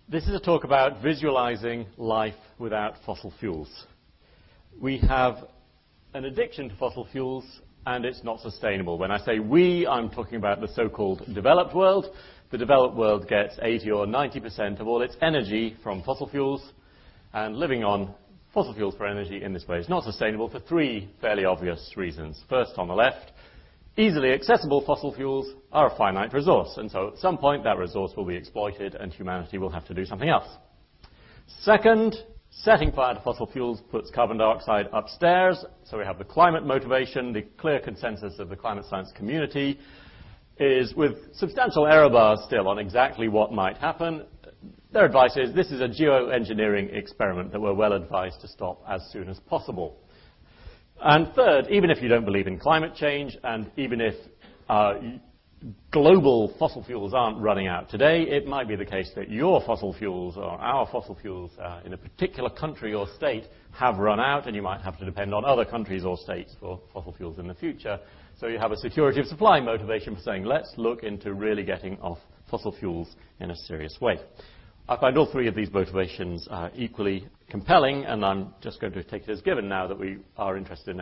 This is a talk about visualizing life without fossil fuels. We have an addiction to fossil fuels, and it's not sustainable. When I say we, I'm talking about the so-called developed world. The developed world gets 80 or 90% of all its energy from fossil fuels, and living on fossil fuels for energy in this way is not sustainable for three fairly obvious reasons. First, on the left, easily accessible fossil fuels are a finite resource, and so at some point that resource will be exploited and humanity will have to do something else. Second, setting fire to fossil fuels puts carbon dioxide upstairs, so we have the climate motivation. The clear consensus of the climate science community is, with substantial error bars still on exactly what might happen, their advice is this is a geoengineering experiment that we're well advised to stop as soon as possible. And third, even if you don't believe in climate change, and even if global fossil fuels aren't running out today, it might be the case that your fossil fuels or our fossil fuels in a particular country or state have run out, and you might have to depend on other countries or states for fossil fuels in the future. So you have a security of supply motivation for saying, let's look into really getting off fossil fuels in a serious way. I find all three of these motivations equally compelling, and I'm just going to take it as given now that we are interested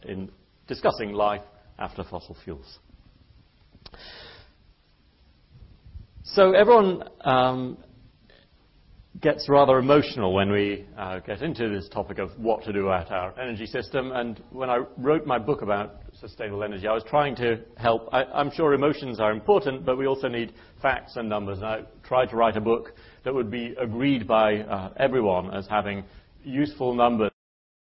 in discussing life after fossil fuels. So everyone gets rather emotional when we get into this topic of what to do at our energy system, and when I wrote my book about sustainable energy, I was trying to help. I'm sure emotions are important, but we also need facts and numbers, and I tried to write a book that would be agreed by everyone as having useful numbers